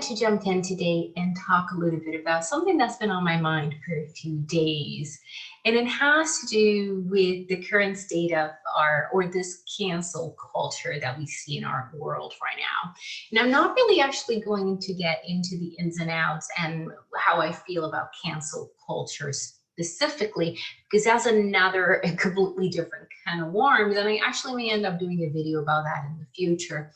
to jump in today and talk a little bit about something that's been on my mind for a few days. And it has to do with the current state of this cancel culture that we see in our world right now. And I'm not really actually going to get into the ins and outs and how I feel about cancel culture specifically, because that's another completely different kind of worms. And I actually may end up doing a video about that in the future.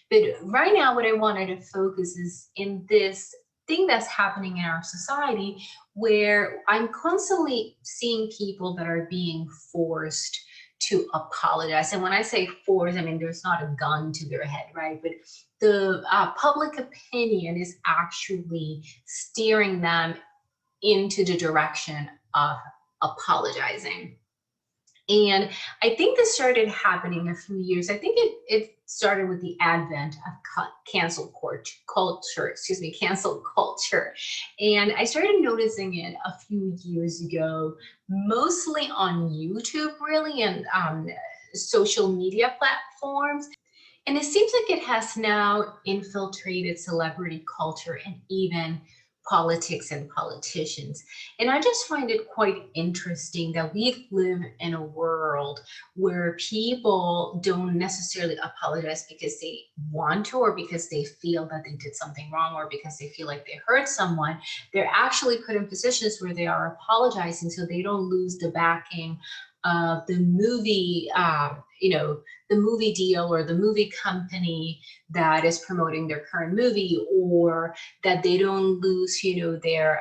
But right now, what I wanted to focus is in this thing that's happening in our society where I'm constantly seeing people that are being forced to apologize. And when I say forced, I mean, there's not a gun to their head, right? But the public opinion is actually steering them into the direction of apologizing. And I think this started happening a few years. I think it started with the advent of cancel culture. And I started noticing it a few years ago, mostly on YouTube, really, and social media platforms. And it seems like it has now infiltrated celebrity culture and even politics and politicians. And I just find it quite interesting that we live in a world where people don't necessarily apologize because they want to, or because they feel that they did something wrong, or because they feel like they hurt someone. They're actually put in positions where they are apologizing so they don't lose the backing of the movie, the movie deal or the movie company that is promoting their current movie, or that they don't lose, their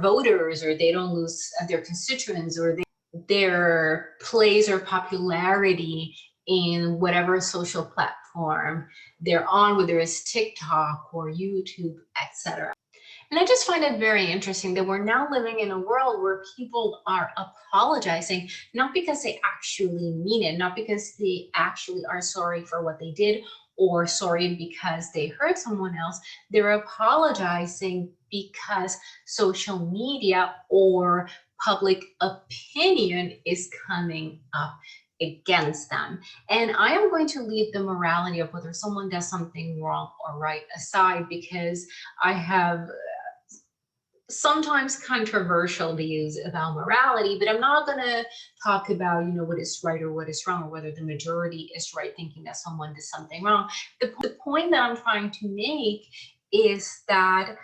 voters, or they don't lose their constituents, or their place or popularity in whatever social platform they're on, whether it's TikTok or YouTube, etc. And I just find it very interesting that we're now living in a world where people are apologizing, not because they actually mean it, not because they actually are sorry for what they did, or sorry because they hurt someone else. They're apologizing because social media or public opinion is coming up against them. And I am going to leave the morality of whether someone does something wrong or right aside, because I have sometimes controversial views about morality, but I'm not going to talk about, what is right or what is wrong, or whether the majority is right thinking that someone did something wrong. The point that I'm trying to make is that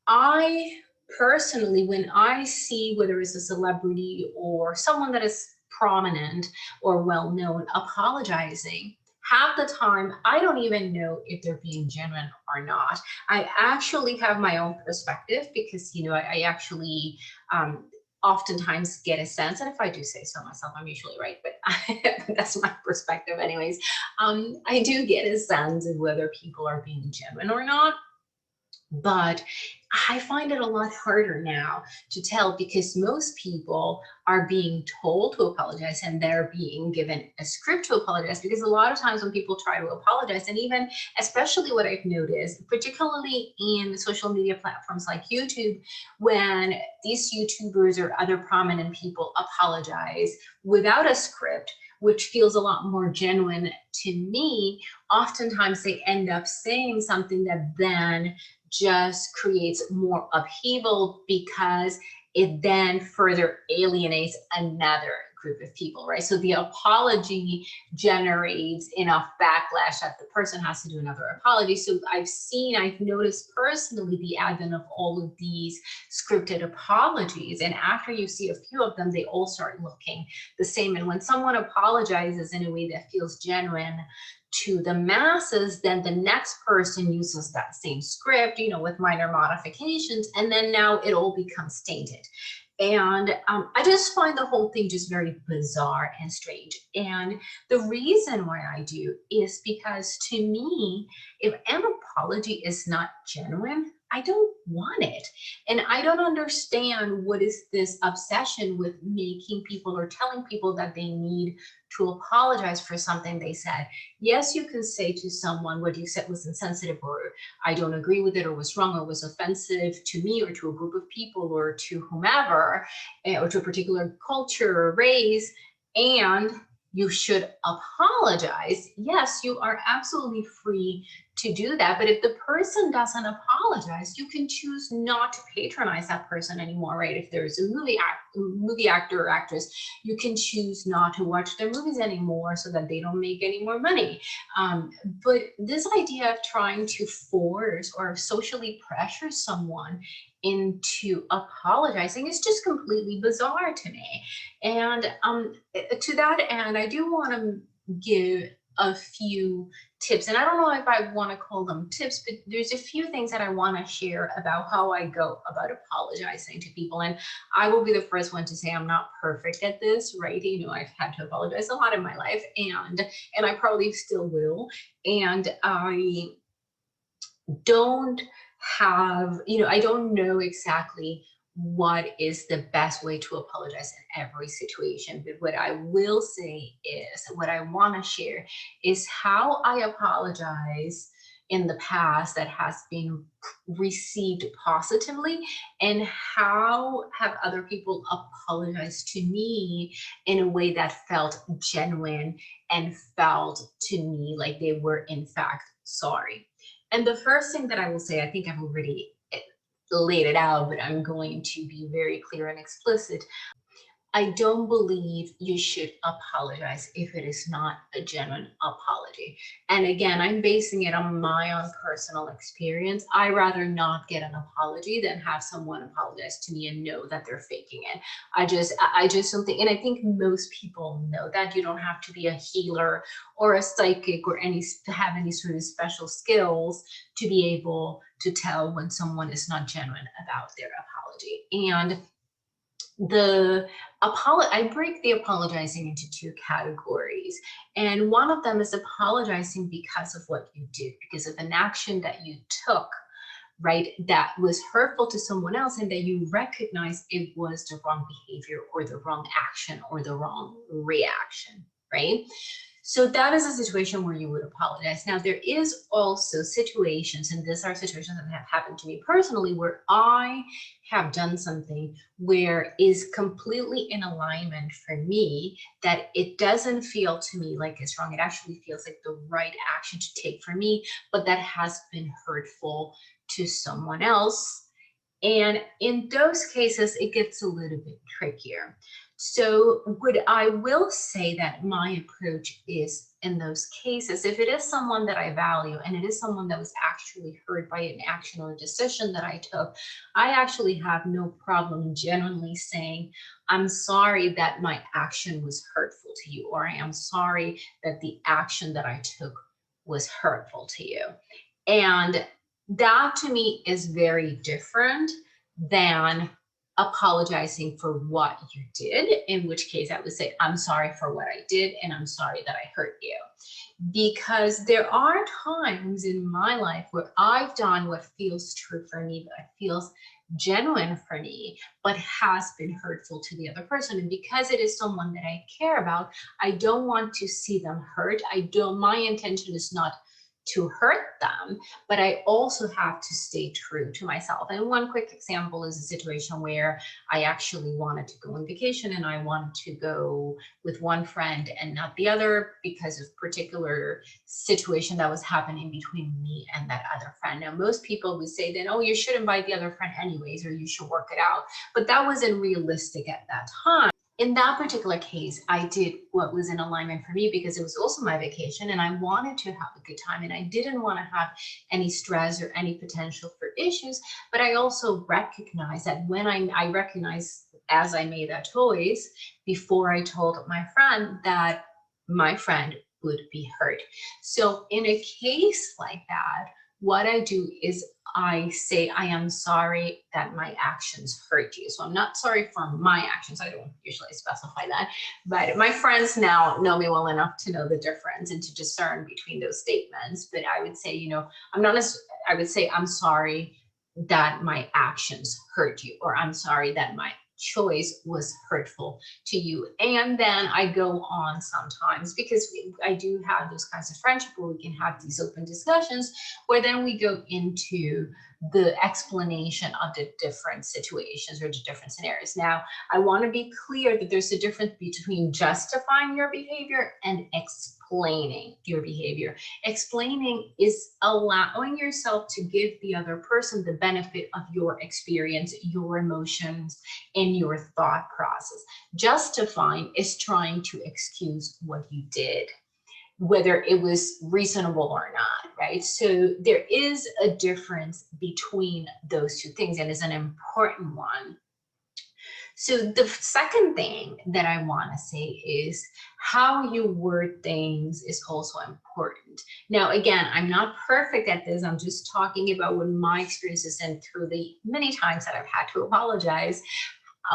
I personally, when I see whether it's a celebrity or someone that is prominent or well-known apologizing, half the time, I don't even know if they're being genuine or not. I actually have my own perspective because, I actually oftentimes get a sense, and if I do say so myself, I'm usually right, but that's my perspective anyways. I do get a sense of whether people are being genuine or not. But I find it a lot harder now to tell, because most people are being told to apologize and they're being given a script to apologize. Because a lot of times when people try to apologize, and even especially what I've noticed, particularly in social media platforms like YouTube, when these YouTubers or other prominent people apologize without a script, which feels a lot more genuine to me, oftentimes they end up saying something that then just creates more upheaval, because it then further alienates another group of people, right? So the apology generates enough backlash that the person has to do another apology. So I've noticed personally the advent of all of these scripted apologies. And after you see a few of them, they all start looking the same. And when someone apologizes in a way that feels genuine to the masses, then the next person uses that same script, with minor modifications, and then now it all becomes tainted. And I just find the whole thing just very bizarre and strange. And the reason why I do is because, to me, if an apology is not genuine, I don't want it. And I don't understand what is this obsession with making people or telling people that they need to apologize for something they said. Yes, you can say to someone what you said was insensitive, or I don't agree with it, or was wrong, or was offensive to me or to a group of people or to whomever, or to a particular culture or race, and you should apologize. Yes, you are absolutely free to do that. But if the person doesn't apologize, you can choose not to patronize that person anymore, right? If there's a movie actor or actress, you can choose not to watch their movies anymore so that they don't make any more money. But this idea of trying to force or socially pressure someone into apologizing is just completely bizarre to me. And to that end, I do want to give a few tips, and I don't know if I want to call them tips, but there's a few things that I want to share about how I go about apologizing to people. And I will be the first one to say I'm not perfect at this, right? I've had to apologize a lot in my life, and I probably still will. And I don't have, I don't know exactly what is the best way to apologize in every situation. But what I will say is, what I want to share is how I apologize in the past that has been received positively, and how have other people apologized to me in a way that felt genuine and felt to me like they were in fact sorry. And the first thing that I will say, I think I've already laid it out, but I'm going to be very clear and explicit. I don't believe you should apologize if it is not a genuine apology. And again, I'm basing it on my own personal experience. I rather not get an apology than have someone apologize to me and know that they're faking it. I just don't think, and I think most people know that you don't have to be a healer or a psychic or have any sort of special skills to be able to tell when someone is not genuine about their apology. And I break the apologizing into two categories. And one of them is apologizing because of what you did, because of an action that you took, right, that was hurtful to someone else, and that you recognize it was the wrong behavior or the wrong action or the wrong reaction, right? So that is a situation where you would apologize. Now, there is also situations, and these are situations that have happened to me personally, where I have done something where is completely in alignment for me, that it doesn't feel to me like it's wrong. It actually feels like the right action to take for me, but that has been hurtful to someone else. And in those cases, it gets a little bit trickier. So what I will say that my approach is in those cases, if it is someone that I value and it is someone that was actually hurt by an action or decision that I took, I actually have no problem genuinely saying, I'm sorry that my action was hurtful to you, or I am sorry that the action that I took was hurtful to you. And that to me is very different than apologizing for what you did, in which case I would say, I'm sorry for what I did, and I'm sorry that I hurt you. Because there are times in my life where I've done what feels true for me, that feels genuine for me, but has been hurtful to the other person. And because it is someone that I care about, I don't want to see them hurt. My intention is not to hurt them, but I also have to stay true to myself. And one quick example is a situation where I actually wanted to go on vacation, and I wanted to go with one friend and not the other because of particular situation that was happening between me and that other friend. Now, most people would say then, oh, you should invite the other friend anyways, or you should work it out. But that wasn't realistic at that time. In that particular case, I did what was in alignment for me because it was also my vacation and I wanted to have a good time, and I didn't want to have any stress or any potential for issues. But I also recognize that when I recognize as I made that choice before I told my friend that my friend would be hurt. So in a case like that, what I do is I say, I am sorry that my actions hurt you. So I'm not sorry for my actions. I don't usually specify that, but my friends now know me well enough to know the difference and to discern between those statements. But I would say, I would say, I'm sorry that my actions hurt you, or I'm sorry that my choice was hurtful to you. And then I go on sometimes, because I do have those kinds of friendship where we can have these open discussions, where then we go into the explanation of the different situations or the different scenarios. Now, I want to be clear that there's a difference between justifying your behavior and explaining your behavior. Explaining is allowing yourself to give the other person the benefit of your experience, your emotions, and your thought process. Justifying is trying to excuse what you did, whether it was reasonable or not, right? So there is a difference between those two things, and it's an important one. So the second thing that I want to say is how you word things is also important. Now, again, I'm not perfect at this. I'm just talking about what my experiences and through the many times that I've had to apologize,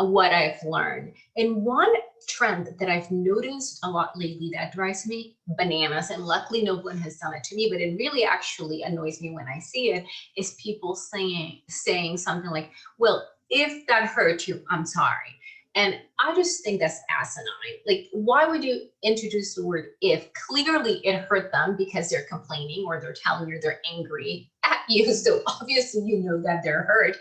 what I've learned. And one trend that I've noticed a lot lately that drives me bananas, and luckily no one has done it to me, but it really actually annoys me when I see it, is people saying something like, well, if that hurt you, I'm sorry. And I just think that's asinine. Like, why would you introduce the word if? Clearly it hurt them because they're complaining or they're telling you they're angry at you. So obviously you know that they're hurt.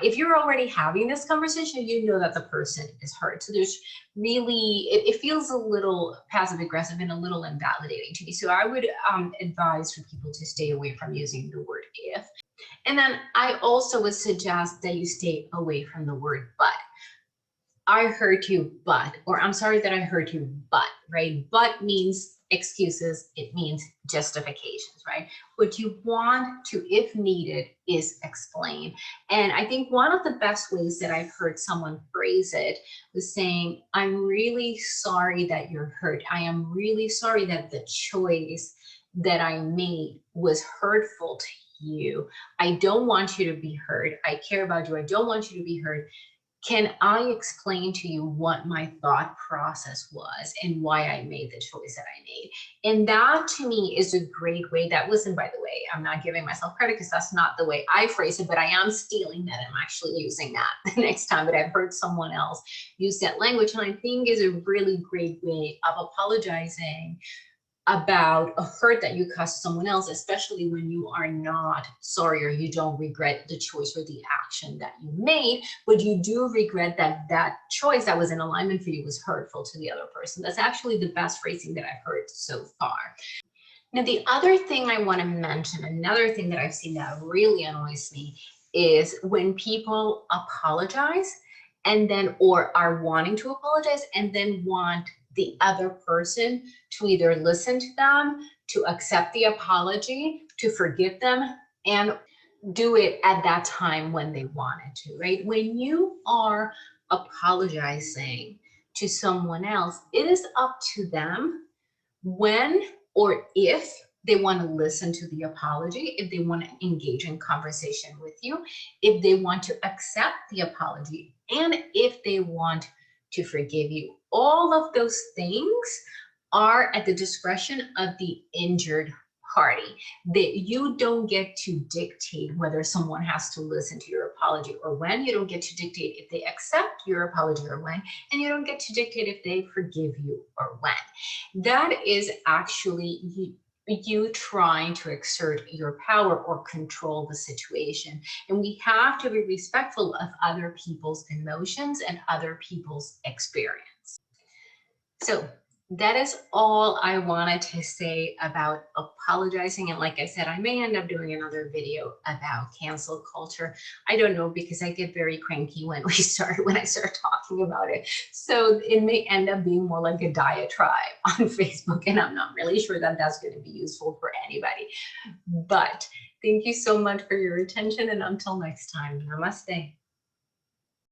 If you're already having this conversation, you know that the person is hurt. So there's really, it feels a little passive aggressive and a little invalidating to me. So I would advise for people to stay away from using the word if. And then I also would suggest that you stay away from the word but. I hurt you, but, or I'm sorry that I hurt you, but, right? But means excuses. It means justifications, right? What you want to, if needed, is explain. And I think one of the best ways that I've heard someone phrase it was saying, I'm really sorry that you're hurt. I am really sorry that the choice that I made was hurtful to you. I don't want you to be hurt. I care about you. I don't want you to be hurt. Can I explain to you what my thought process was and why I made the choice that I made? And that to me is a great way. That wasn't, by the way, I'm not giving myself credit because that's not the way I phrase it, but I am stealing that. I'm actually using that the next time that I've heard someone else use that language. And I think is a really great way of apologizing about a hurt that you caused someone else, especially when you are not sorry or you don't regret the choice or the action that you made, but you do regret that that choice that was in alignment for you was hurtful to the other person. That's actually the best phrasing that I've heard so far. Now, the other thing I want to mention, another thing that I've seen that really annoys me, is when people apologize and then, or are wanting to apologize and then want the other person to either listen to them, to accept the apology, to forgive them, and do it at that time when they wanted to, right? When you are apologizing to someone else, it is up to them when or if they want to listen to the apology, if they want to engage in conversation with you, if they want to accept the apology, and if they want to forgive you. All of those things are at the discretion of the injured party. That you don't get to dictate whether someone has to listen to your apology or when. You don't get to dictate if they accept your apology or when, and you don't get to dictate if they forgive you or when. That is actually you trying to exert your power or control the situation. And we have to be respectful of other people's emotions and other people's experience. So that is all I wanted to say about apologizing. And like I said, I may end up doing another video about cancel culture. I don't know, because I get very cranky when I start talking about it. So it may end up being more like a diatribe on Facebook, and I'm not really sure that that's going to be useful for anybody. But thank you so much for your attention, and until next time, namaste.